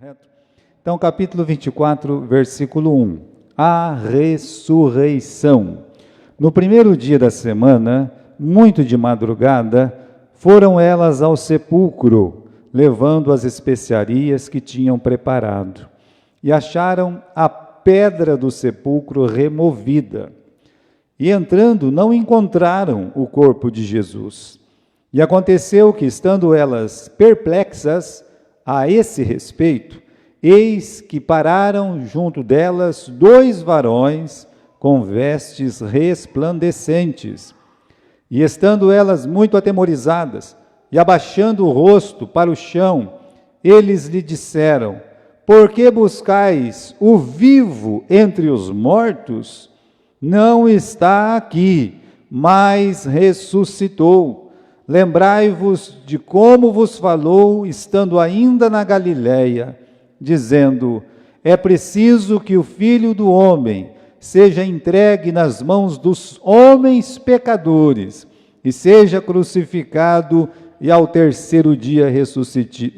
Correto? Então, capítulo 24, versículo 1. A ressurreição. No primeiro dia da semana, muito de madrugada, foram elas ao sepulcro, levando as especiarias que tinham preparado. E acharam a pedra do sepulcro removida. E entrando, não encontraram o corpo de Jesus. E aconteceu que, estando elas perplexas a esse respeito, eis que pararam junto delas 2 varões com vestes resplandecentes. E estando elas muito atemorizadas, e abaixando o rosto para o chão, eles lhe disseram: por que buscais o vivo entre os mortos? Não está aqui, mas ressuscitou. Lembrai-vos de como vos falou, estando ainda na Galiléia, dizendo: é preciso que o Filho do Homem seja entregue nas mãos dos homens pecadores, e seja crucificado, e ao terceiro dia ressuscite.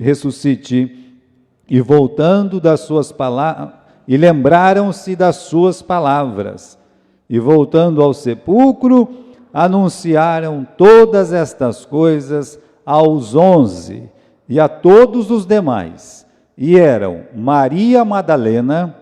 E voltando das suas palavras, e lembraram-se das suas palavras, e voltando ao sepulcro, anunciaram todas estas coisas aos 11 e a todos os demais. E eram Maria Madalena,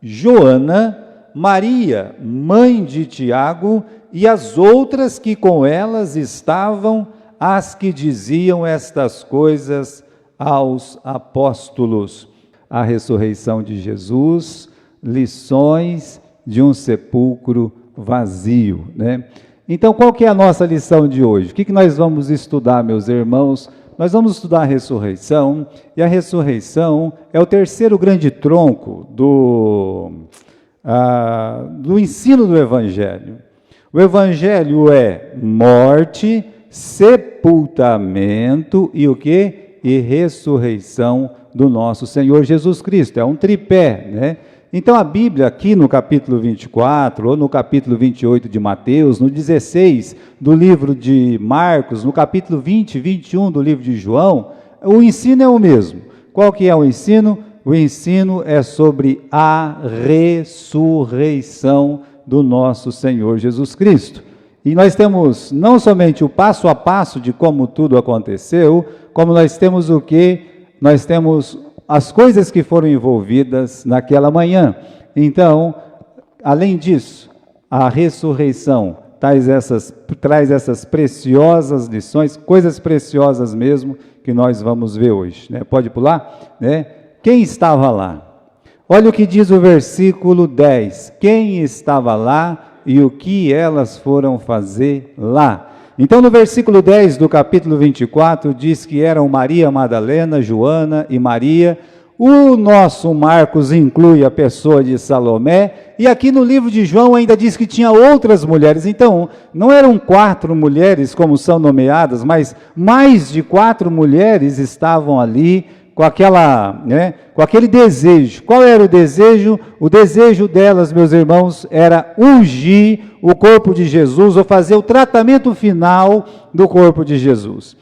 Joana, Maria, mãe de Tiago, e as outras que com elas estavam, as que diziam estas coisas aos apóstolos. A ressurreição de Jesus, lições de um sepulcro vazio, né? Então, qual que é a nossa lição de hoje? O que nós vamos estudar, meus irmãos? Nós vamos estudar a ressurreição, e a ressurreição é o terceiro grande tronco do ensino do Evangelho. O Evangelho é morte, sepultamento e o quê? E ressurreição do nosso Senhor Jesus Cristo. É um tripé, né? Então a Bíblia aqui no capítulo 24, ou no capítulo 28 de Mateus, no 16 do livro de Marcos, no capítulo 20 e 21 do livro de João, o ensino é o mesmo. Qual que é o ensino? O ensino é sobre a ressurreição do nosso Senhor Jesus Cristo. E nós temos não somente o passo a passo de como tudo aconteceu, como nós temos o quê? Nós temos as coisas que foram envolvidas naquela manhã. Então, além disso, a ressurreição traz essas preciosas lições, coisas preciosas mesmo, que nós vamos ver hoje, né? Pode pular? Né? Quem estava lá? Olha o que diz o versículo 10. Quem estava lá e o que elas foram fazer lá? Então, no versículo 10 do capítulo 24, diz que eram Maria Madalena, Joana e Maria. O nosso Marcos inclui a pessoa de Salomé, e aqui no livro de João ainda diz que tinha outras mulheres. Então, não eram 4 mulheres como são nomeadas, mas mais de 4 mulheres estavam ali com com aquele desejo. Qual era o desejo? O desejo delas, meus irmãos, era ungir o corpo de Jesus, ou fazer o tratamento final do corpo de Jesus.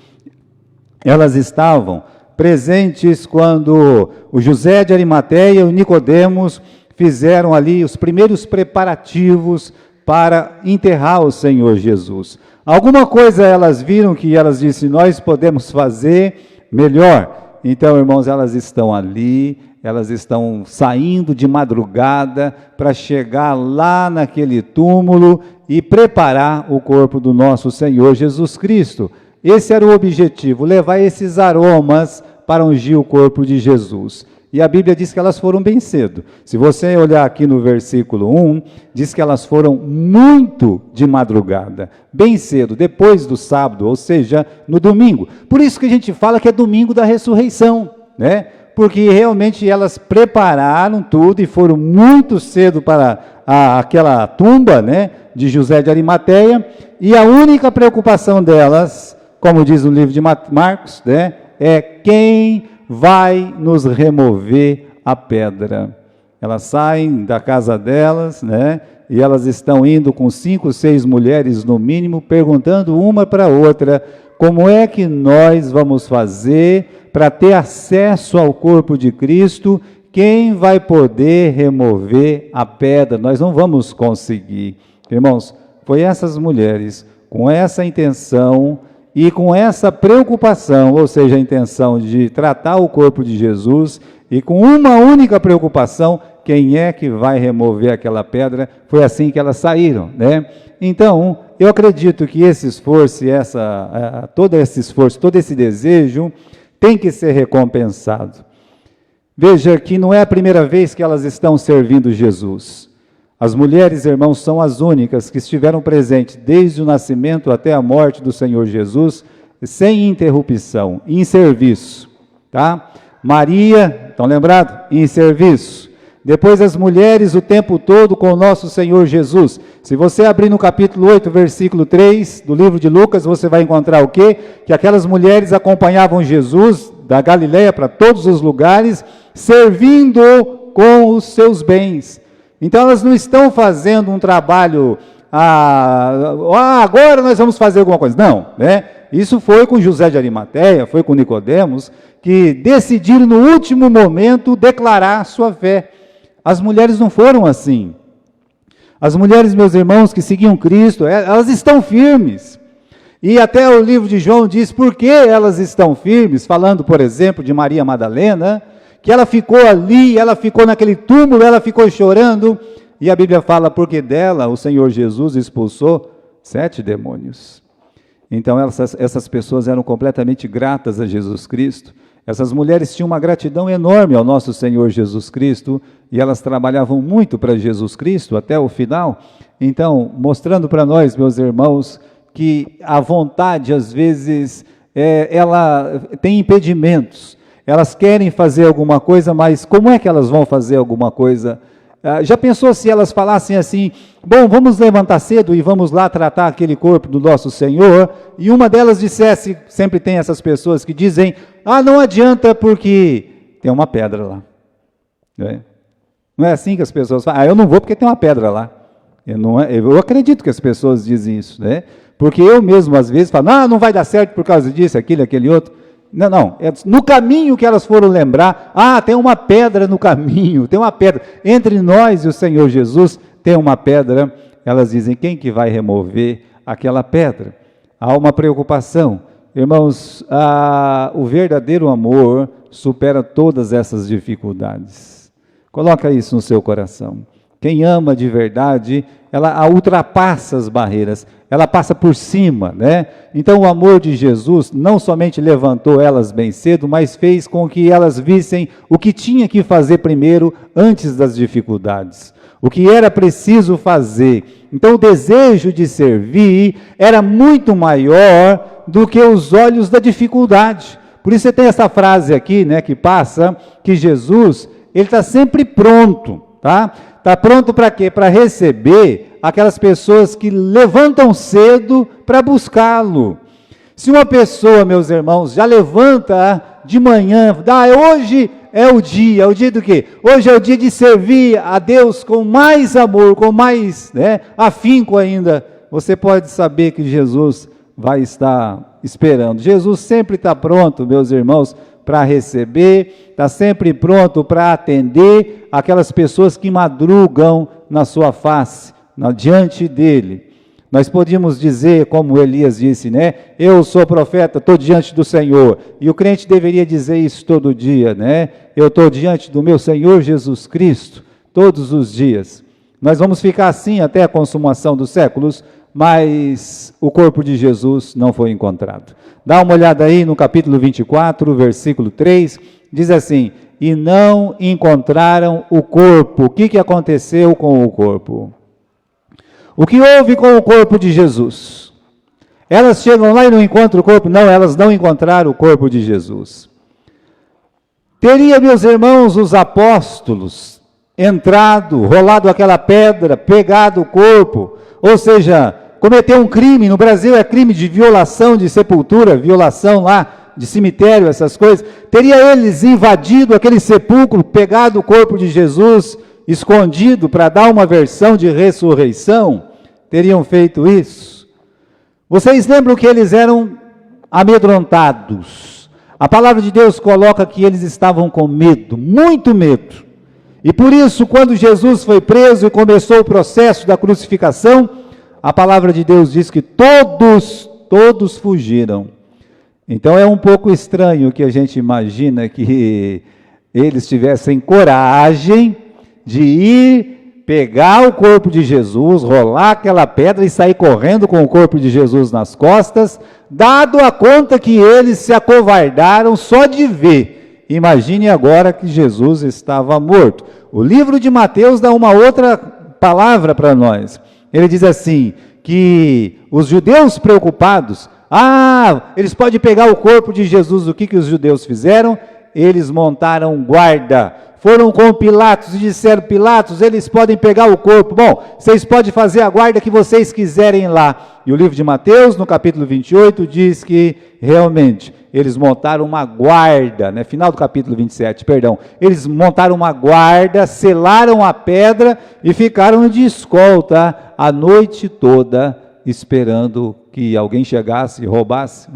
Elas estavam presentes quando o José de Arimateia e o Nicodemos fizeram ali os primeiros preparativos para enterrar o Senhor Jesus. Alguma coisa elas viram que elas disseram: nós podemos fazer melhor. Então, irmãos, elas estão ali, elas estão saindo de madrugada para chegar lá naquele túmulo e preparar o corpo do nosso Senhor Jesus Cristo. Esse era o objetivo, levar esses aromas para ungir o corpo de Jesus. E a Bíblia diz que elas foram bem cedo. Se você olhar aqui no versículo 1, diz que elas foram muito de madrugada, bem cedo, depois do sábado, ou seja, no domingo. Por isso que a gente fala que é domingo da ressurreição, né? Porque realmente elas prepararam tudo e foram muito cedo para aquela tumba, né, de José de Arimateia, e a única preocupação delas, como diz no livro de Marcos, né, é quem vai nos remover a pedra. Elas saem da casa delas, né? E elas estão indo com 5, 6 mulheres no mínimo, perguntando uma para a outra: como é que nós vamos fazer para ter acesso ao corpo de Cristo, quem vai poder remover a pedra? Nós não vamos conseguir. Irmãos, foi essas mulheres, com essa intenção e com essa preocupação, ou seja, a intenção de tratar o corpo de Jesus, e com uma única preocupação, quem é que vai remover aquela pedra? Foi assim que elas saíram, né? Então, eu acredito que esse esforço, todo esse esforço, todo esse desejo, tem que ser recompensado. Veja que não é a primeira vez que elas estão servindo Jesus. As mulheres, irmãos, são as únicas que estiveram presentes desde o nascimento até a morte do Senhor Jesus, sem interrupção, em serviço, tá? Maria, estão lembrados? Em serviço. Depois as mulheres o tempo todo com o nosso Senhor Jesus. Se você abrir no capítulo 8, versículo 3 do livro de Lucas, você vai encontrar o quê? Que aquelas mulheres acompanhavam Jesus da Galileia para todos os lugares, servindo com os seus bens. Então elas não estão fazendo um trabalho, agora nós vamos fazer alguma coisa. Não, né? Isso foi com José de Arimateia, foi com Nicodemos, que decidiram no último momento declarar sua fé. As mulheres não foram assim. As mulheres, meus irmãos, que seguiam Cristo, elas estão firmes. E até o livro de João diz por que elas estão firmes, falando, por exemplo, de Maria Madalena, que ela ficou ali, ela ficou naquele túmulo, ela ficou chorando, e a Bíblia fala porque dela o Senhor Jesus expulsou 7 demônios. Então essas pessoas eram completamente gratas a Jesus Cristo. Essas mulheres tinham uma gratidão enorme ao nosso Senhor Jesus Cristo, e elas trabalhavam muito para Jesus Cristo até o final. Então, mostrando para nós, meus irmãos, que a vontade, às vezes, ela tem impedimentos. Elas querem fazer alguma coisa, mas como é que elas vão fazer alguma coisa? Já pensou se elas falassem assim, bom, vamos levantar cedo e vamos lá tratar aquele corpo do nosso Senhor, e uma delas dissesse, sempre tem essas pessoas que dizem, não adianta porque tem uma pedra lá. Não é assim que as pessoas falam, eu não vou porque tem uma pedra lá. Eu acredito que as pessoas dizem isso, né? Porque eu mesmo às vezes falo, não vai dar certo por causa disso, aquele outro. Não, é no caminho que elas foram lembrar, tem uma pedra no caminho, tem uma pedra, entre nós e o Senhor Jesus, tem uma pedra, elas dizem, quem que vai remover aquela pedra? Há uma preocupação, irmãos, o verdadeiro amor supera todas essas dificuldades, coloca isso no seu coração, quem ama de verdade, ela ultrapassa as barreiras, ela passa por cima, né? Então o amor de Jesus não somente levantou elas bem cedo, mas fez com que elas vissem o que tinha que fazer primeiro, antes das dificuldades, o que era preciso fazer. Então o desejo de servir era muito maior do que os olhos da dificuldade. Por isso você tem essa frase aqui, né, que passa, que Jesus, ele está sempre pronto, tá? Está pronto para quê? Para receber aquelas pessoas que levantam cedo para buscá-lo. Se uma pessoa, meus irmãos, já levanta de manhã, hoje é o dia do quê? Hoje é o dia de servir a Deus com mais amor, com mais afinco ainda, você pode saber que Jesus vai estar esperando. Jesus sempre está pronto, meus irmãos, para receber, está sempre pronto para atender aquelas pessoas que madrugam na sua face, diante dele. Nós podíamos dizer, como Elias disse, né? Eu sou profeta, estou diante do Senhor. E o crente deveria dizer isso todo dia, né? Eu estou diante do meu Senhor Jesus Cristo, todos os dias. Nós vamos ficar assim até a consumação dos séculos, mas o corpo de Jesus não foi encontrado. Dá uma olhada aí no capítulo 24, versículo 3, diz assim, e não encontraram o corpo. O que aconteceu com o corpo? O que houve com o corpo de Jesus? Elas chegam lá e não encontram o corpo? Não, elas não encontraram o corpo de Jesus. Teria, meus irmãos, os apóstolos entrado, rolado aquela pedra, pegado o corpo, ou seja, cometeu um crime. No Brasil é crime de violação de sepultura, violação lá de cemitério, essas coisas. Teria eles invadido aquele sepulcro, pegado o corpo de Jesus, escondido para dar uma versão de ressurreição? Teriam feito isso? Vocês lembram que eles eram amedrontados, A palavra de Deus coloca que eles estavam com medo, muito medo. E por isso, quando Jesus foi preso e começou o processo da crucificação, a palavra de Deus diz que todos fugiram. Então é um pouco estranho que a gente imagina que eles tivessem coragem de ir pegar o corpo de Jesus, rolar aquela pedra e sair correndo com o corpo de Jesus nas costas, dado a conta que eles se acovardaram só de ver. Imagine agora que Jesus estava morto. O livro de Mateus dá uma outra palavra para nós. Ele diz assim, que os judeus preocupados, eles podem pegar o corpo de Jesus, o que os judeus fizeram? Eles montaram guarda, foram com Pilatos e disseram, Pilatos, eles podem pegar o corpo, bom, vocês podem fazer a guarda que vocês quiserem lá. E o livro de Mateus, no capítulo 28, diz que realmente eles montaram uma guarda, final do capítulo 27, perdão, eles montaram uma guarda, selaram a pedra e ficaram de escolta a noite toda, esperando que alguém chegasse e roubasse,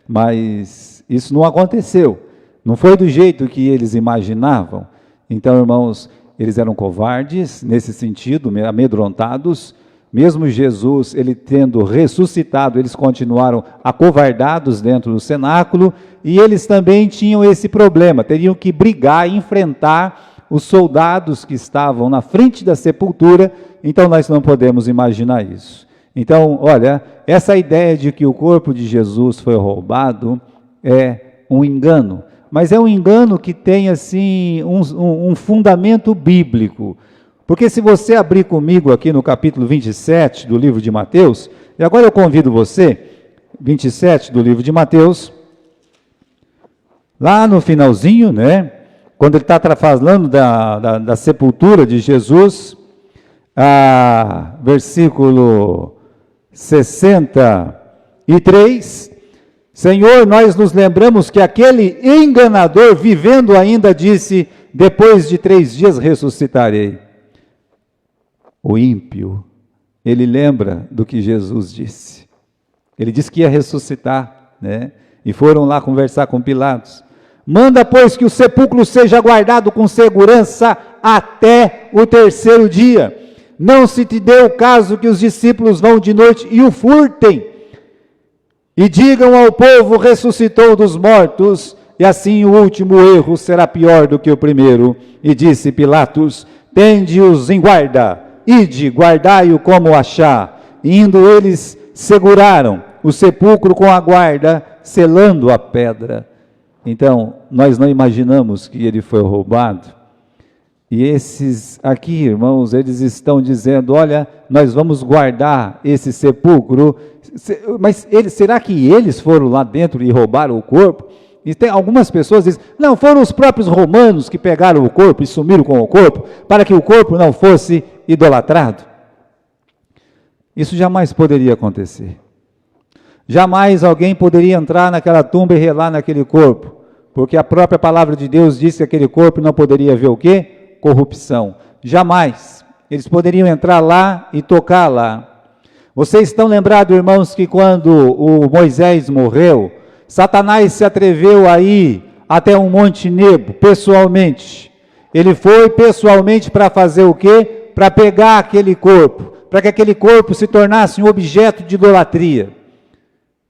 Mas isso não aconteceu, não foi do jeito que eles imaginavam. Então, irmãos, eles eram covardes, nesse sentido, amedrontados. Mesmo Jesus, ele tendo ressuscitado, eles continuaram acovardados dentro do cenáculo, e eles também tinham esse problema, teriam que brigar, enfrentar os soldados que estavam na frente da sepultura. Então nós não podemos imaginar isso. Então, olha, essa ideia de que o corpo de Jesus foi roubado é um engano, mas é um engano que tem assim um fundamento bíblico. Porque se você abrir comigo aqui no capítulo 27 do livro de Mateus, e agora eu convido você, 27 do livro de Mateus, lá no finalzinho, quando ele está falando da sepultura de Jesus, versículo 63, Senhor, nós nos lembramos que aquele enganador, vivendo ainda, disse, depois de 3 dias ressuscitarei. O ímpio, ele lembra do que Jesus disse. Ele disse que ia ressuscitar, E foram lá conversar com Pilatos. Manda, pois, que o sepulcro seja guardado com segurança até o 3º dia. Não se te dê o caso que os discípulos vão de noite e o furtem. E digam ao povo, ressuscitou dos mortos, e assim o último erro será pior do que o primeiro. E disse Pilatos, tende-os em guarda, ide, guardai-o como achar. E indo eles, seguraram o sepulcro com a guarda, selando a pedra. Então, nós não imaginamos que ele foi roubado. E esses aqui, irmãos, eles estão dizendo, olha, nós vamos guardar esse sepulcro, mas será que eles foram lá dentro e roubaram o corpo? E tem algumas pessoas que dizem, não, foram os próprios romanos que pegaram o corpo e sumiram com o corpo, para que o corpo não fosse idolatrado. Isso jamais poderia acontecer. Jamais alguém poderia entrar naquela tumba e relar naquele corpo, porque a própria palavra de Deus diz que aquele corpo não poderia ver o quê? Corrupção. Jamais. Eles poderiam entrar lá e tocar lá. Vocês estão lembrados, irmãos, que quando o Moisés morreu, Satanás se atreveu a ir até um Monte Nebo, pessoalmente. Ele foi pessoalmente para fazer o quê? Para pegar aquele corpo, para que aquele corpo se tornasse um objeto de idolatria.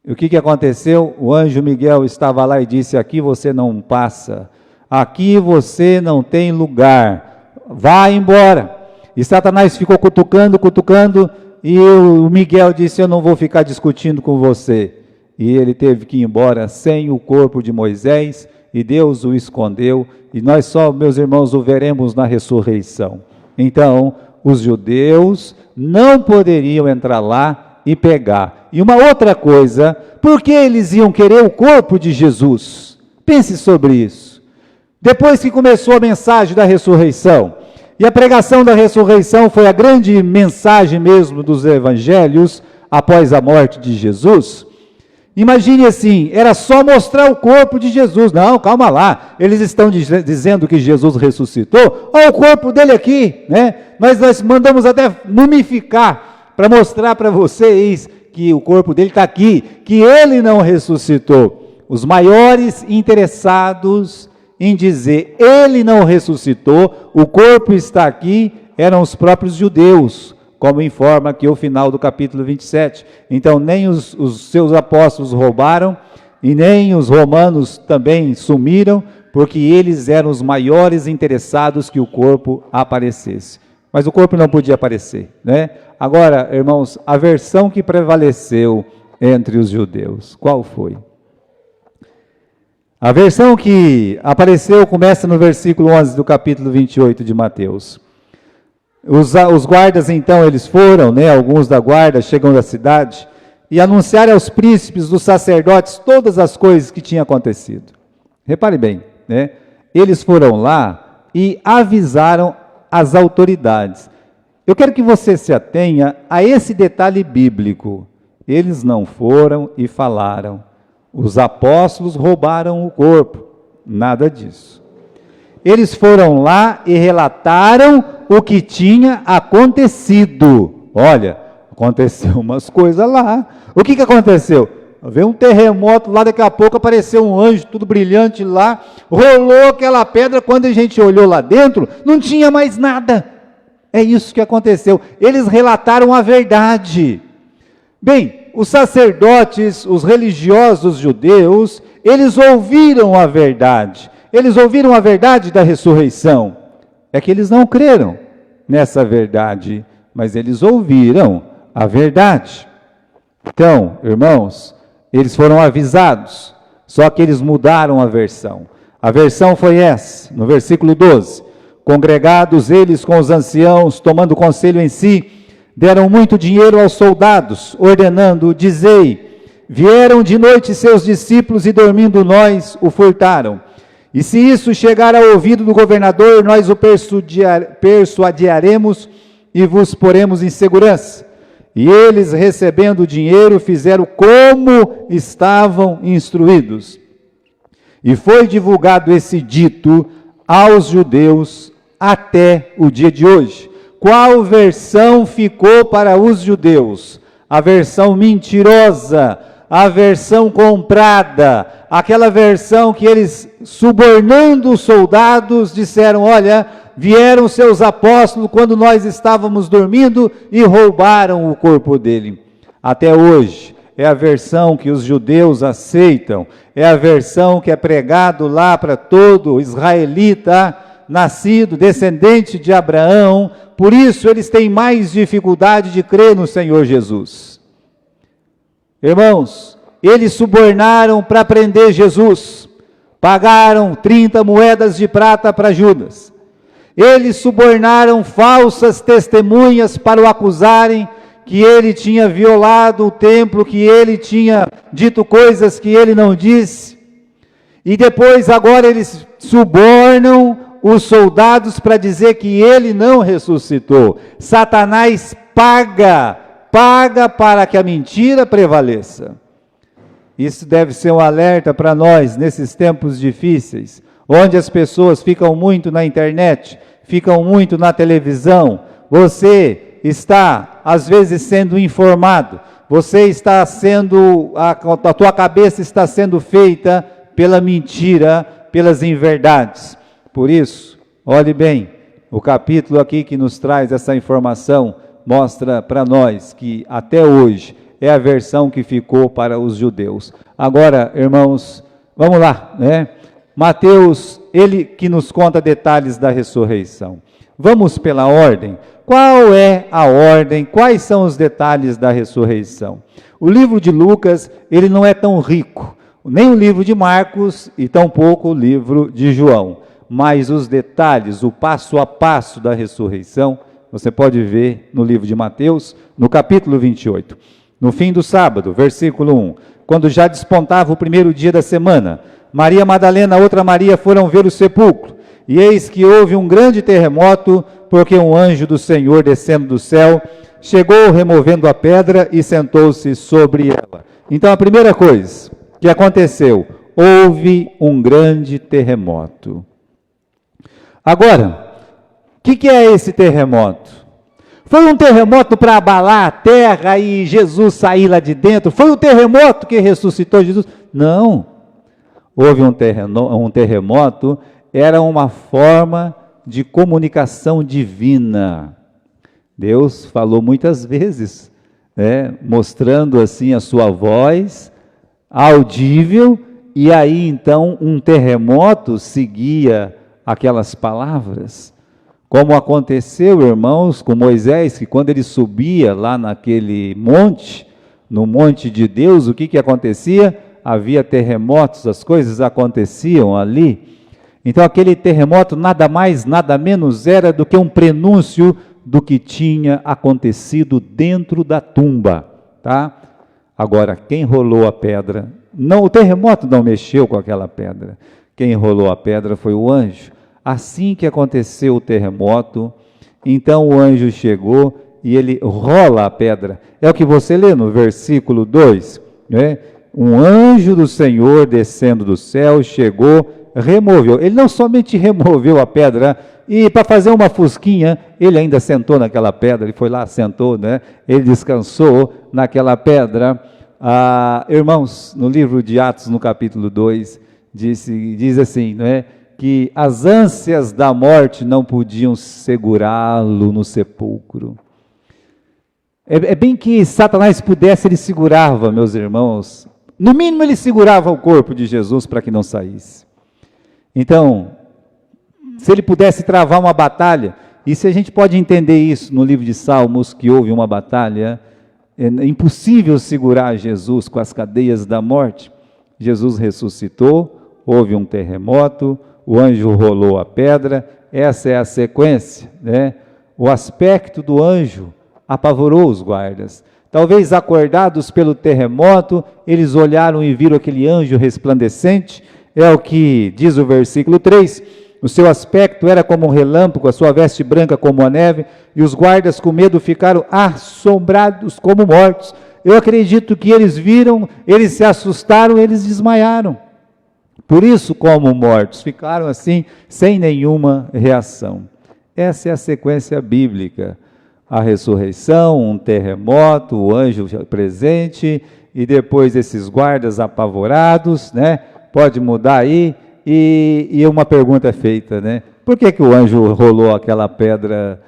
E o que aconteceu? O anjo Miguel estava lá e disse, aqui você não passa, aqui você não tem lugar, vá embora. E Satanás ficou cutucando, e o Miguel disse, eu não vou ficar discutindo com você. E ele teve que ir embora sem o corpo de Moisés, e Deus o escondeu, e nós só, meus irmãos, o veremos na ressurreição. Então, os judeus não poderiam entrar lá e pegar. E uma outra coisa, por que eles iam querer o corpo de Jesus? Pense sobre isso. Depois que começou a mensagem da ressurreição, e a pregação da ressurreição foi a grande mensagem mesmo dos evangelhos, após a morte de Jesus, imagine assim, era só mostrar o corpo de Jesus. Não, calma lá, eles estão dizendo que Jesus ressuscitou, olha o corpo dele aqui, nós mandamos até mumificar, para mostrar para vocês que o corpo dele está aqui, que ele não ressuscitou. os maiores interessados em dizer, ele não ressuscitou, o corpo está aqui, eram os próprios judeus, como informa aqui o final do capítulo 27. Então, nem os seus apóstolos roubaram, e nem os romanos também sumiram, porque eles eram os maiores interessados que o corpo aparecesse. Mas o corpo não podia aparecer, né? Agora, irmãos, a versão que prevaleceu entre os judeus, qual foi? A versão que apareceu começa no versículo 11 do capítulo 28 de Mateus. Os guardas, então, eles foram, né, alguns da guarda chegam da cidade, e anunciaram aos príncipes dos sacerdotes todas as coisas que tinham acontecido. Repare bem, né? Eles foram lá e avisaram as autoridades. Eu quero que você se atenha a esse detalhe bíblico. Eles não foram e falaram, os apóstolos roubaram o corpo. Nada disso. Eles foram lá e relataram o que tinha acontecido. Olha, aconteceu umas coisas lá. O que aconteceu? Veio um terremoto lá, daqui a pouco apareceu um anjo, tudo brilhante lá, rolou aquela pedra, quando a gente olhou lá dentro, não tinha mais nada. É isso que aconteceu. Eles relataram a verdade. Bem, os sacerdotes, os religiosos judeus, eles ouviram a verdade. Eles ouviram a verdade da ressurreição. É que eles não creram nessa verdade, mas eles ouviram a verdade. Então, irmãos, eles foram avisados, só que eles mudaram a versão. A versão foi essa, no versículo 12. Congregados eles com os anciãos, tomando conselho em si, deram muito dinheiro aos soldados, ordenando, dizei, vieram de noite seus discípulos e dormindo nós o furtaram. E se isso chegar ao ouvido do governador, nós o persuadiremos e vos poremos em segurança. E eles, recebendo o dinheiro, fizeram como estavam instruídos. E foi divulgado esse dito aos judeus até o dia de hoje. Qual versão ficou para os judeus? A versão mentirosa, a versão comprada, aquela versão que eles, subornando os soldados, disseram, olha, vieram seus apóstolos quando nós estávamos dormindo e roubaram o corpo dele. Até hoje, é a versão que os judeus aceitam, é a versão que é pregado lá para todo israelita, nascido, descendente de Abraão, por isso eles têm mais dificuldade de crer no Senhor Jesus. Irmãos, eles subornaram para prender Jesus, pagaram 30 moedas de prata para Judas. Eles subornaram falsas testemunhas para o acusarem que ele tinha violado o templo, que ele tinha dito coisas que ele não disse. E depois, agora, eles subornam os soldados para dizer que ele não ressuscitou. Satanás paga para que a mentira prevaleça. Isso deve ser um alerta para nós nesses tempos difíceis, onde as pessoas ficam muito na internet, ficam muito na televisão. Você está, às vezes, sendo informado, você está sendo, a tua cabeça está sendo feita pela mentira, pelas inverdades. Por isso, olhe bem, o capítulo aqui que nos traz essa informação, mostra para nós que até hoje é a versão que ficou para os judeus. Agora, irmãos, vamos lá, né? Mateus, ele que nos conta detalhes da ressurreição. Vamos pela ordem. Qual é a ordem? Quais são os detalhes da ressurreição? O livro de Lucas, ele não é tão rico, nem o livro de Marcos e tampouco o livro de João. Mas os detalhes, o passo a passo da ressurreição, você pode ver no livro de Mateus, no capítulo 28. No fim do sábado, versículo 1, quando já despontava o primeiro dia da semana, Maria Madalena e outra Maria foram ver o sepulcro, e eis que houve um grande terremoto, porque um anjo do Senhor descendo do céu, chegou removendo a pedra e sentou-se sobre ela. Então a primeira coisa que aconteceu, houve um grande terremoto. Agora, o que é esse terremoto? Foi um terremoto para abalar a terra e Jesus sair lá de dentro? Foi o terremoto que ressuscitou Jesus? Não. houve um terremoto, era uma forma de comunicação divina. Deus falou muitas vezes, né, mostrando assim a sua voz audível, e aí então um terremoto seguia aquelas palavras. Como aconteceu, irmãos, com Moisés, que quando ele subia lá naquele monte, no monte de Deus, o que acontecia? Havia terremotos, as coisas aconteciam ali. Então aquele terremoto nada mais, nada menos era do que um prenúncio do que tinha acontecido dentro da tumba, tá? Agora, quem rolou a pedra? Não, o terremoto não mexeu com aquela pedra. Quem rolou a pedra foi o anjo. Assim que aconteceu o terremoto, então o anjo chegou e ele rola a pedra. É o que você lê no versículo 2, né? Um anjo do Senhor descendo do céu chegou, removeu. Ele não somente removeu a pedra, e para fazer uma fusquinha, ele ainda sentou naquela pedra, ele foi lá, sentou, né? Ele descansou naquela pedra. Irmãos, no livro de Atos, no capítulo 2, diz assim, não é? Que as ânsias da morte não podiam segurá-lo no sepulcro. É bem que Satanás pudesse, ele segurava, meus irmãos. No mínimo ele segurava o corpo de Jesus para que não saísse. Então, se ele pudesse travar uma batalha, e se a gente pode entender isso no livro de Salmos, que houve uma batalha, é impossível segurar Jesus com as cadeias da morte. Jesus ressuscitou, houve um terremoto, o anjo rolou a pedra, essa é a sequência, né? O aspecto do anjo apavorou os guardas. Talvez acordados pelo terremoto, eles olharam e viram aquele anjo resplandecente, é o que diz o versículo 3, o seu aspecto era como um relâmpago, a sua veste branca como a neve, e os guardas com medo ficaram assombrados como mortos. Eu acredito que eles viram, eles se assustaram, eles desmaiaram. Por isso, como mortos, ficaram assim, sem nenhuma reação. Essa é a sequência bíblica. A ressurreição, um terremoto, o anjo presente, e depois esses guardas apavorados, né? Pode mudar aí, e uma pergunta é feita, né? Por que o anjo rolou aquela pedra?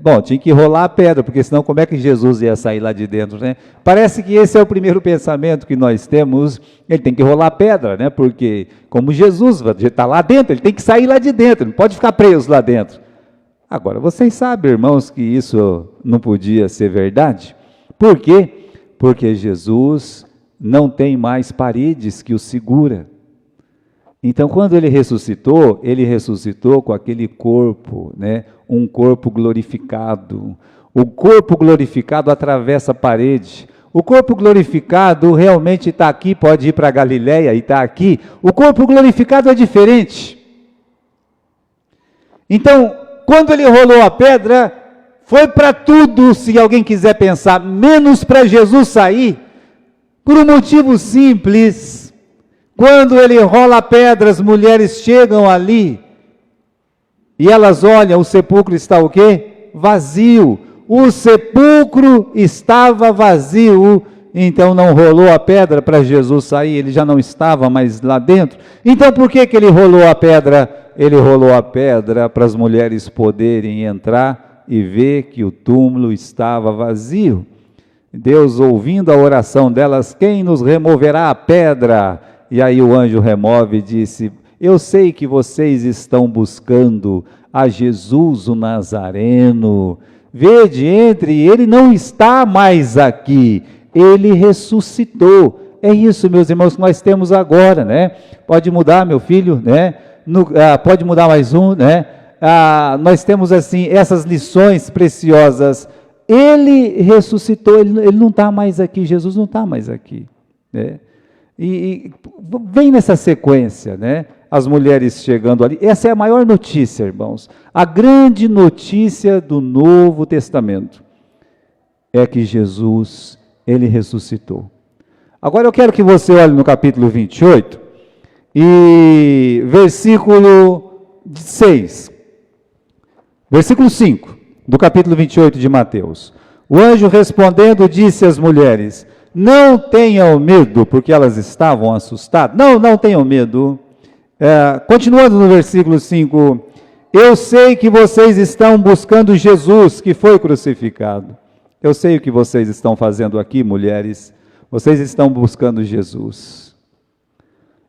Bom, tinha que rolar a pedra, porque senão como é que Jesus ia sair lá de dentro, né? Parece que esse é o primeiro pensamento que nós temos, ele tem que rolar a pedra, né? Porque como Jesus está lá dentro, ele tem que sair lá de dentro, não pode ficar preso lá dentro. Agora, vocês sabem, irmãos, que isso não podia ser verdade? Por quê? Porque Jesus não tem mais paredes que o segura. Então, quando ele ressuscitou com aquele corpo, né? Um corpo glorificado. O corpo glorificado atravessa a parede. O corpo glorificado realmente está aqui, pode ir para a Galileia e está aqui. O corpo glorificado é diferente. Então, quando ele rolou a pedra, foi para tudo, se alguém quiser pensar, menos para Jesus sair, por um motivo simples. Quando ele rola a pedra, as mulheres chegam ali, e elas olham, o sepulcro está o quê? Vazio. O sepulcro estava vazio, então não rolou a pedra para Jesus sair, ele já não estava mais lá dentro. Então por que ele rolou a pedra? Ele rolou a pedra para as mulheres poderem entrar e ver que o túmulo estava vazio. Deus, ouvindo a oração delas, quem nos removerá a pedra? E aí o anjo remove e disse, eu sei que vocês estão buscando a Jesus o Nazareno. Vede, entre, ele não está mais aqui, ele ressuscitou. É isso, meus irmãos, que nós temos agora, né? Pode mudar, meu filho, né? Pode mudar mais um, né? Nós temos assim, essas lições preciosas. Ele ressuscitou, ele não está mais aqui, Jesus não está mais aqui, né? E vem nessa sequência, né? As mulheres chegando ali, essa é a maior notícia, irmãos, a grande notícia do Novo Testamento, é que Jesus, ele ressuscitou. Agora eu quero que você olhe no capítulo 28, e versículo 6, versículo 5, do capítulo 28 de Mateus. O anjo respondendo disse às mulheres, não tenham medo, porque elas estavam assustadas. Não tenham medo. Continuando no versículo 5, eu sei que vocês estão buscando Jesus, que foi crucificado. Eu sei o que vocês estão fazendo aqui, mulheres. Vocês estão buscando Jesus.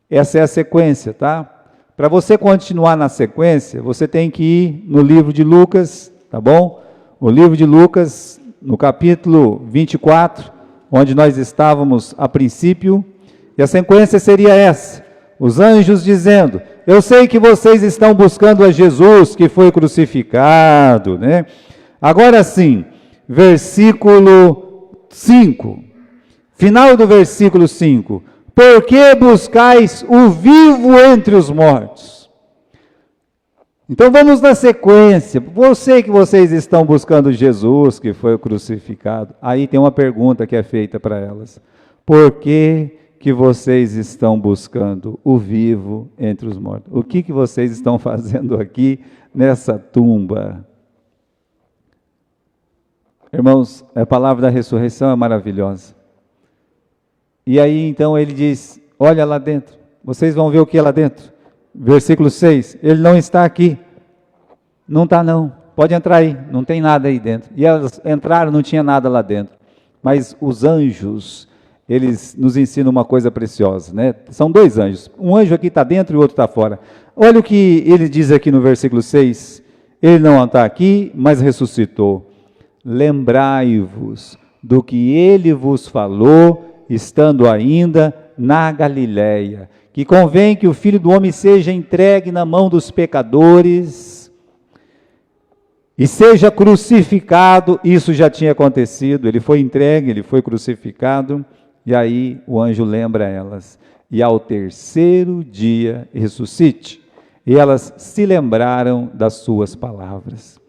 Essa é a sequência, tá? Para você continuar na sequência, você tem que ir no livro de Lucas, tá bom? O livro de Lucas, no capítulo 24, onde nós estávamos a princípio, e a sequência seria essa: os anjos dizendo, eu sei que vocês estão buscando a Jesus, que foi crucificado, né? Agora sim, versículo 5, final do versículo 5, por que buscais o vivo entre os mortos? Então vamos na sequência. Eu sei que vocês estão buscando Jesus, que foi crucificado. Aí tem uma pergunta que é feita para elas. Por que vocês estão buscando o vivo entre os mortos? O que vocês estão fazendo aqui nessa tumba? Irmãos, a palavra da ressurreição é maravilhosa. E aí então ele diz, olha lá dentro, vocês vão ver o que é lá dentro. Versículo 6, ele não está aqui. Não está não, pode entrar aí, não tem nada aí dentro. E elas entraram, não tinha nada lá dentro. Mas os anjos, eles nos ensinam uma coisa preciosa, né? São dois anjos, um anjo aqui está dentro e o outro está fora. Olha o que ele diz aqui no versículo 6, ele não está aqui, mas ressuscitou. Lembrai-vos do que ele vos falou, estando ainda na Galileia, que convém que o Filho do Homem seja entregue na mão dos pecadores e seja crucificado. Isso já tinha acontecido, ele foi entregue, ele foi crucificado, e aí o anjo lembra elas, e ao terceiro dia ressuscite. E elas se lembraram das suas palavras.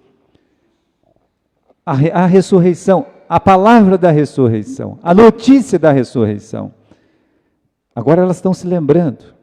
A ressurreição, a palavra da ressurreição, a notícia da ressurreição. Agora elas estão se lembrando,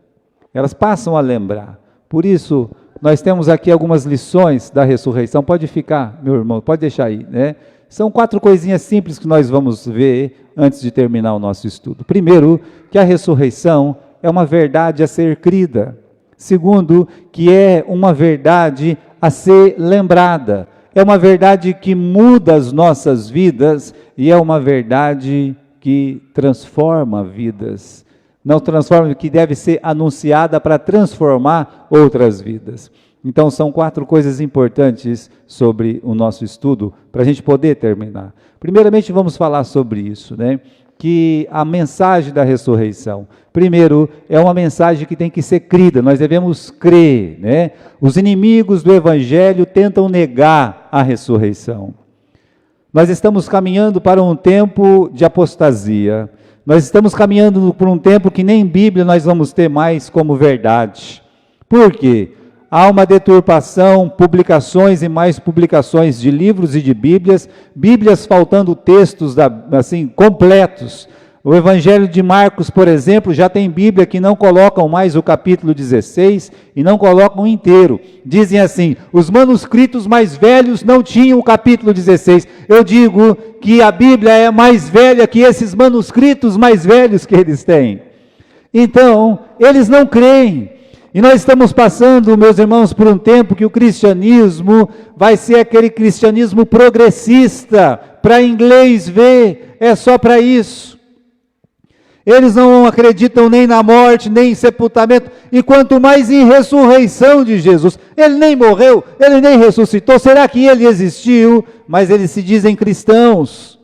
elas passam a lembrar. Por isso, nós temos aqui algumas lições da ressurreição. Pode ficar, meu irmão, pode deixar aí, né? São 4 coisinhas simples que nós vamos ver antes de terminar o nosso estudo. Primeiro, que a ressurreição é uma verdade a ser crida. Segundo, que é uma verdade a ser lembrada. É uma verdade que muda as nossas vidas e é uma verdade que transforma vidas. Não transforma, que deve ser anunciada para transformar outras vidas. Então são 4 coisas importantes sobre o nosso estudo, para a gente poder terminar. Primeiramente vamos falar sobre isso, né? Que a mensagem da ressurreição, primeiro, é uma mensagem que tem que ser crida, nós devemos crer, né? Os inimigos do Evangelho tentam negar a ressurreição. Nós estamos caminhando para um tempo de apostasia, nós estamos caminhando por um tempo que nem Bíblia nós vamos ter mais como verdade. Por quê? Há uma deturpação, publicações e mais publicações de livros e de Bíblias faltando textos assim, completos. O Evangelho de Marcos, por exemplo, já tem Bíblia que não colocam mais o capítulo 16 e não colocam inteiro. Dizem assim, os manuscritos mais velhos não tinham o capítulo 16. Eu digo que a Bíblia é mais velha que esses manuscritos mais velhos que eles têm. Então, eles não creem. E nós estamos passando, meus irmãos, por um tempo que o cristianismo vai ser aquele cristianismo progressista, para inglês ver, é só para isso. Eles não acreditam nem na morte, nem em sepultamento, e quanto mais em ressurreição de Jesus. Ele nem morreu, ele nem ressuscitou, será que ele existiu? Mas eles se dizem cristãos.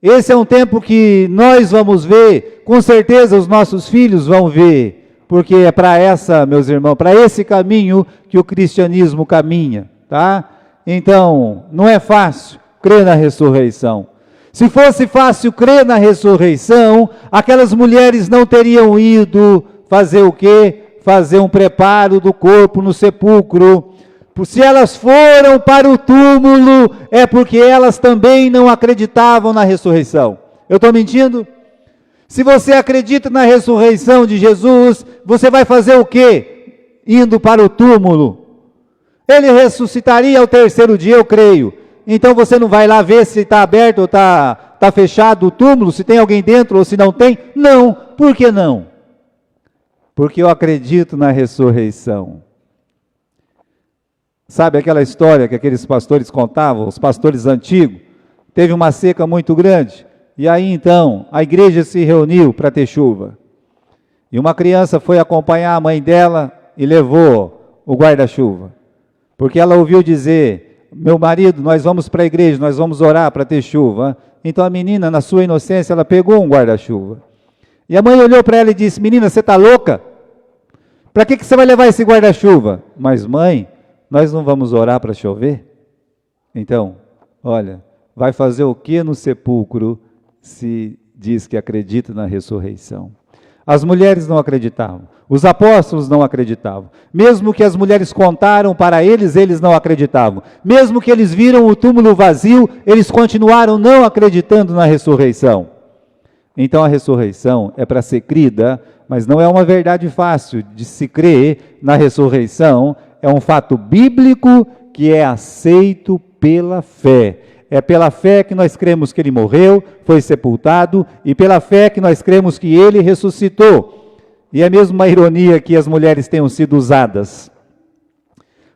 Esse é um tempo que nós vamos ver, com certeza os nossos filhos vão ver, porque é para essa, meus irmãos, para esse caminho que o cristianismo caminha, tá? Então, não é fácil crer na ressurreição. Se fosse fácil crer na ressurreição, aquelas mulheres não teriam ido fazer o quê? Fazer um preparo do corpo no sepulcro. Se elas foram para o túmulo, é porque elas também não acreditavam na ressurreição. Eu estou mentindo? Se você acredita na ressurreição de Jesus, você vai fazer o quê? Indo para o túmulo. Ele ressuscitaria ao terceiro dia, eu creio. então você não vai lá ver se está aberto ou está fechado o túmulo, se tem alguém dentro ou se não tem? Não. Por que não? Porque eu acredito na ressurreição. Sabe aquela história que aqueles pastores contavam, os pastores antigos? Teve uma seca muito grande, e aí então a igreja se reuniu para ter chuva. E uma criança foi acompanhar a mãe dela e levou o guarda-chuva. Porque ela ouviu dizer, meu marido, nós vamos para a igreja, nós vamos orar para ter chuva. Então a menina, na sua inocência, ela pegou um guarda-chuva. E a mãe olhou para ela e disse, menina, você está louca? Para que você vai levar esse guarda-chuva? Mas mãe, nós não vamos orar para chover? Então, olha, vai fazer o que no sepulcro se diz que acredita na ressurreição? As mulheres não acreditavam, os apóstolos não acreditavam. Mesmo que as mulheres contaram para eles, eles não acreditavam. Mesmo que eles viram o túmulo vazio, eles continuaram não acreditando na ressurreição. Então a ressurreição é para ser crida, mas não é uma verdade fácil de se crer na ressurreição. É um fato bíblico que é aceito pela fé. É pela fé que nós cremos que ele morreu, foi sepultado, e pela fé que nós cremos que ele ressuscitou. E é mesmo uma ironia que as mulheres tenham sido usadas,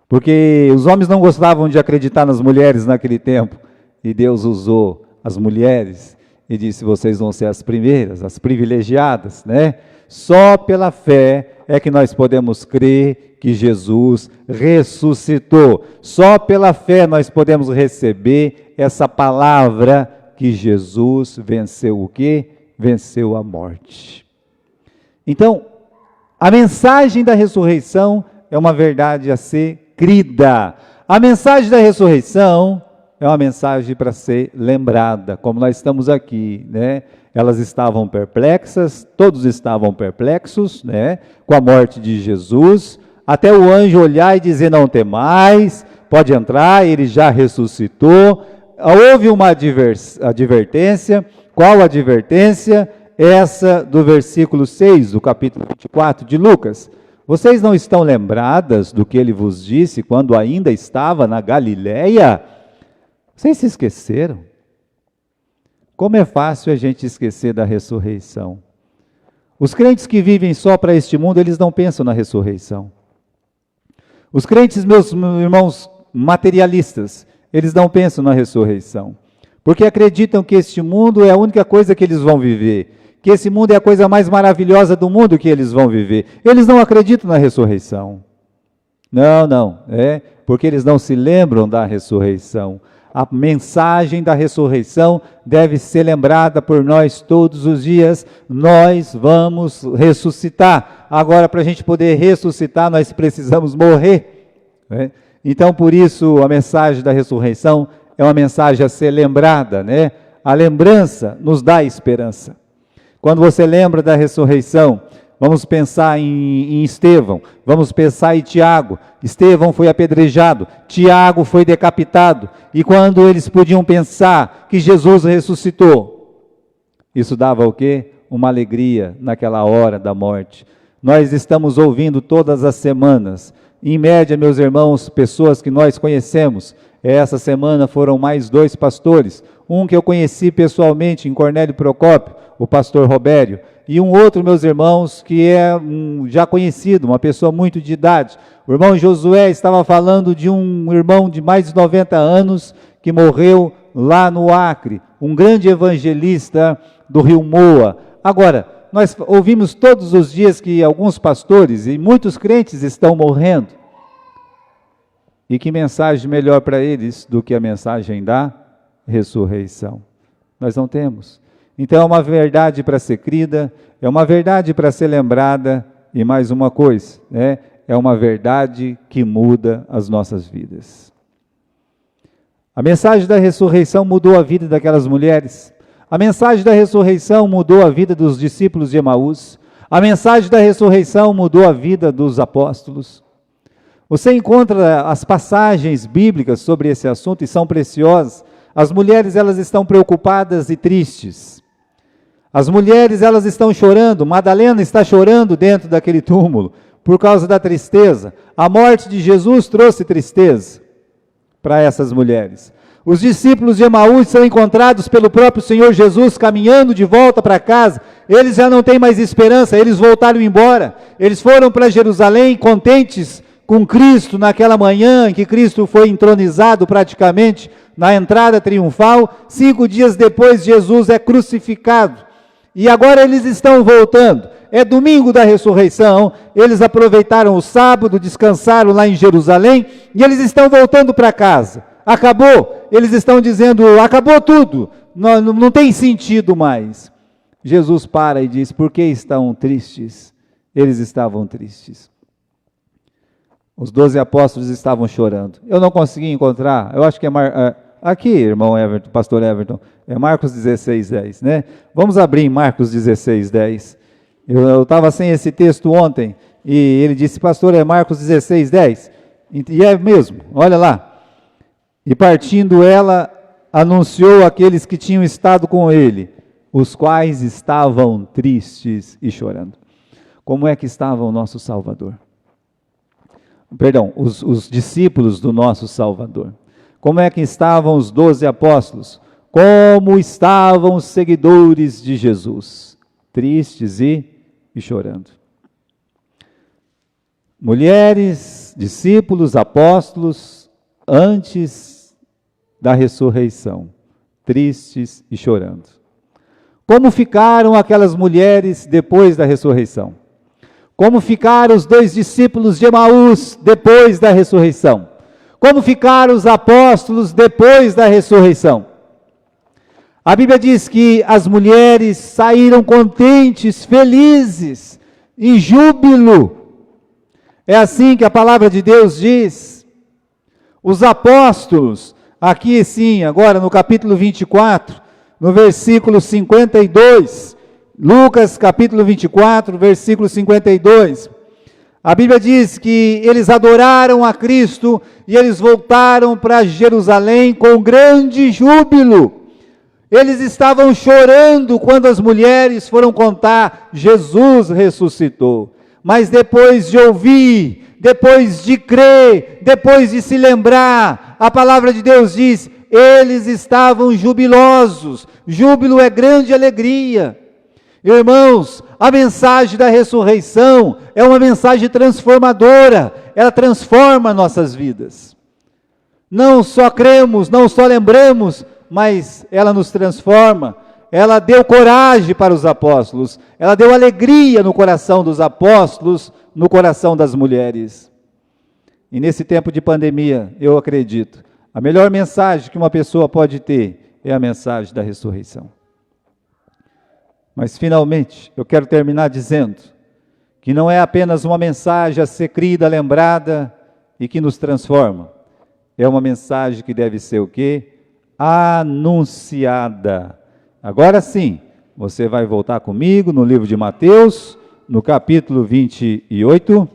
porque os homens não gostavam de acreditar nas mulheres naquele tempo, e Deus usou as mulheres e disse, vocês vão ser as primeiras, as privilegiadas, né? Só pela fé é que nós podemos crer que Jesus ressuscitou. Só pela fé nós podemos receber essa palavra que Jesus venceu o quê? Venceu a morte. Então, a mensagem da ressurreição é uma verdade a ser crida. A mensagem da ressurreição é uma mensagem para ser lembrada, como nós estamos aqui, né? Elas estavam perplexas, todos estavam perplexos, né? Com a morte de Jesus, até o anjo olhar e dizer, não temais, pode entrar, ele já ressuscitou. Houve uma advertência. Qual advertência? Essa do versículo 6, do capítulo 24 de Lucas. Vocês não estão lembradas do que ele vos disse quando ainda estava na Galileia? Vocês se esqueceram? Como é fácil a gente esquecer da ressurreição. Os crentes que vivem só para este mundo, eles não pensam na ressurreição. Os crentes, meus irmãos materialistas, eles não pensam na ressurreição. Porque acreditam que este mundo é a única coisa que eles vão viver. Que esse mundo é a coisa mais maravilhosa do mundo que eles vão viver. Eles não acreditam na ressurreição. Não, porque eles não se lembram da ressurreição. A mensagem da ressurreição deve ser lembrada por nós todos os dias. Nós vamos ressuscitar. Agora, para a gente poder ressuscitar, nós precisamos morrer. Né? Então, por isso, a mensagem da ressurreição é uma mensagem a ser lembrada. Né? A lembrança nos dá esperança. Quando você lembra da ressurreição, vamos pensar em Estevão, vamos pensar em Tiago. Estevão foi apedrejado, Tiago foi decapitado. E quando eles podiam pensar que Jesus ressuscitou, isso dava o quê? Uma alegria naquela hora da morte. Nós estamos ouvindo todas as semanas, em média, meus irmãos, pessoas que nós conhecemos. Essa semana foram mais 2 pastores. Um que eu conheci pessoalmente em Cornélio Procópio, o pastor Robério, e um outro, meus irmãos, que é já conhecido, uma pessoa muito de idade. O irmão Josué estava falando de um irmão de mais de 90 anos que morreu lá no Acre, um grande evangelista do Rio Moa. Agora, nós ouvimos todos os dias que alguns pastores e muitos crentes estão morrendo. E que mensagem melhor para eles do que a mensagem da ressurreição? Nós não temos. Então é uma verdade para ser crida, é uma verdade para ser lembrada, e mais uma coisa, né? É uma verdade que muda as nossas vidas. A mensagem da ressurreição mudou a vida daquelas mulheres. A mensagem da ressurreição mudou a vida dos discípulos de Emaús. A mensagem da ressurreição mudou a vida dos apóstolos. Você encontra as passagens bíblicas sobre esse assunto e são preciosas. As mulheres, elas estão preocupadas e tristes. As mulheres, elas estão chorando. Madalena está chorando dentro daquele túmulo por causa da tristeza. A morte de Jesus trouxe tristeza para essas mulheres. Os discípulos de Emaús são encontrados pelo próprio Senhor Jesus caminhando de volta para casa. Eles já não têm mais esperança, eles voltaram embora. Eles foram para Jerusalém contentes com Cristo naquela manhã em que Cristo foi entronizado praticamente na entrada triunfal. 5 dias depois, Jesus é crucificado. E agora eles estão voltando. É domingo da ressurreição, eles aproveitaram o sábado, descansaram lá em Jerusalém, e eles estão voltando para casa. Acabou, eles estão dizendo, acabou tudo, não tem sentido mais. Jesus para e diz, por que estão tristes? Eles estavam tristes. Os 12 apóstolos estavam chorando. Eu não consegui encontrar, eu acho que aqui, irmão Everton, pastor Everton, é Marcos 16:10, né? Vamos abrir em Marcos 16:10. Eu estava sem esse texto ontem, e ele disse, pastor, é Marcos 16:10. E é mesmo, olha lá. E partindo ela, anunciou àqueles que tinham estado com ele, os quais estavam tristes e chorando. Como é que estava o nosso Salvador? Perdão, os discípulos do nosso Salvador. Como é que estavam os 12 apóstolos? Como estavam os seguidores de Jesus? Tristes e chorando. Mulheres, discípulos, apóstolos, antes da ressurreição, tristes e chorando. Como ficaram aquelas mulheres depois da ressurreição? Como ficaram os 2 discípulos de Emaús depois da ressurreição? Como ficaram os apóstolos depois da ressurreição? A Bíblia diz que as mulheres saíram contentes, felizes, em júbilo. É assim que a palavra de Deus diz. Os apóstolos, aqui sim, agora no capítulo 24, no versículo 52, Lucas capítulo 24, versículo 52, a Bíblia diz que eles adoraram a Cristo e eles voltaram para Jerusalém com grande júbilo. Eles estavam chorando quando as mulheres foram contar, Jesus ressuscitou. Mas depois de ouvir, depois de crer, depois de se lembrar, a palavra de Deus diz, eles estavam jubilosos. Júbilo é grande alegria. Irmãos, a mensagem da ressurreição é uma mensagem transformadora. Ela transforma nossas vidas. Não só cremos, não só lembramos, mas ela nos transforma. Ela deu coragem para os apóstolos, ela deu alegria no coração dos apóstolos, no coração das mulheres. E nesse tempo de pandemia, eu acredito, a melhor mensagem que uma pessoa pode ter é a mensagem da ressurreição. Mas finalmente, eu quero terminar dizendo que não é apenas uma mensagem a ser crida, lembrada e que nos transforma. É uma mensagem que deve ser o quê? Anunciada. Agora sim, você vai voltar comigo no livro de Mateus, no capítulo 28.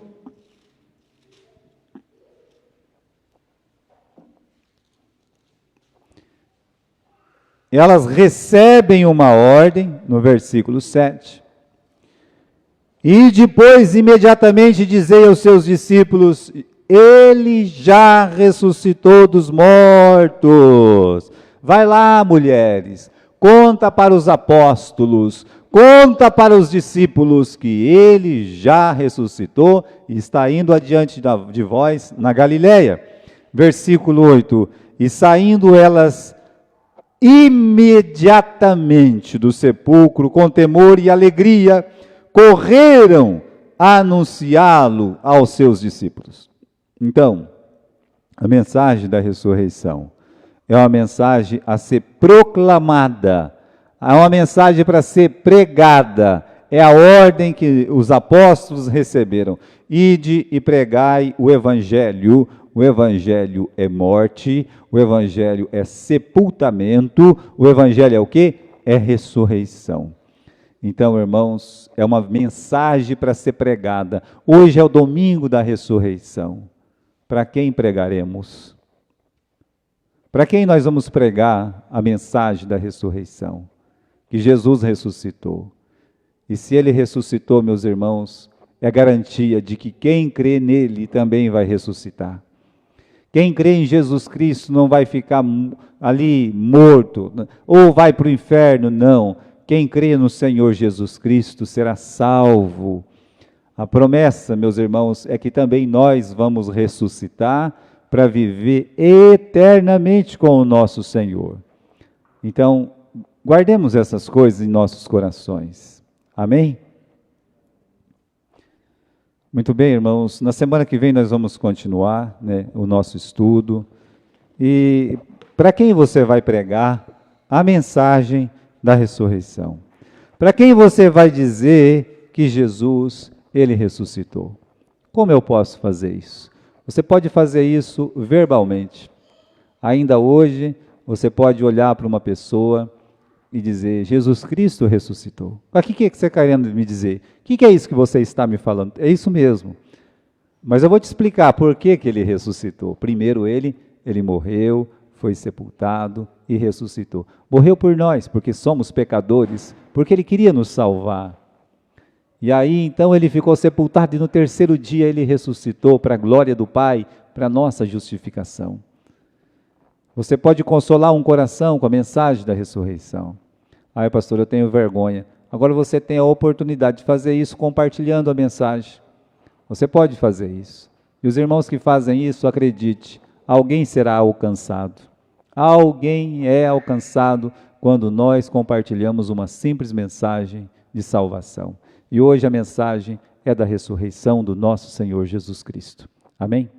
Elas recebem uma ordem, no versículo 7. E depois, imediatamente, dizei aos seus discípulos, ele já ressuscitou dos mortos. Vai lá, mulheres, conta para os apóstolos, conta para os discípulos que ele já ressuscitou e está indo adiante de vós na Galileia. Versículo 8, e saindo elas imediatamente do sepulcro, com temor e alegria, correram a anunciá-lo aos seus discípulos. Então, a mensagem da ressurreição é uma mensagem a ser proclamada, é uma mensagem para ser pregada, é a ordem que os apóstolos receberam. Ide e pregai o evangelho. O evangelho é morte, o evangelho é sepultamento, o evangelho é o quê? É ressurreição. Então, irmãos, é uma mensagem para ser pregada. Hoje é o domingo da ressurreição. Para quem pregaremos? Para quem nós vamos pregar a mensagem da ressurreição? Que Jesus ressuscitou. E se ele ressuscitou, meus irmãos, é garantia de que quem crê nele também vai ressuscitar. Quem crê em Jesus Cristo não vai ficar ali morto, ou vai para o inferno, não. Quem crê no Senhor Jesus Cristo será salvo. A promessa, meus irmãos, é que também nós vamos ressuscitar para viver eternamente com o nosso Senhor. Então, guardemos essas coisas em nossos corações. Amém? Muito bem, irmãos. Na semana que vem nós vamos continuar, né, o nosso estudo. E para quem você vai pregar a mensagem da ressurreição? Para quem você vai dizer que Jesus, ele ressuscitou? Como eu posso fazer isso? Você pode fazer isso verbalmente. Ainda hoje, você pode olhar para uma pessoa e dizer, Jesus Cristo ressuscitou. O que você está querendo me dizer? O que é isso que você está me falando? É isso mesmo. Mas eu vou te explicar por que ele ressuscitou. Primeiro, ele morreu, foi sepultado e ressuscitou. Morreu por nós, porque somos pecadores, porque ele queria nos salvar. E aí, então, ele ficou sepultado e no terceiro dia ele ressuscitou para a glória do Pai, para a nossa justificação. Você pode consolar um coração com a mensagem da ressurreição. Ai, pastor, eu tenho vergonha. Agora você tem a oportunidade de fazer isso compartilhando a mensagem. Você pode fazer isso. E os irmãos que fazem isso, acredite, alguém será alcançado. Alguém é alcançado quando nós compartilhamos uma simples mensagem de salvação. E hoje a mensagem é da ressurreição do nosso Senhor Jesus Cristo. Amém?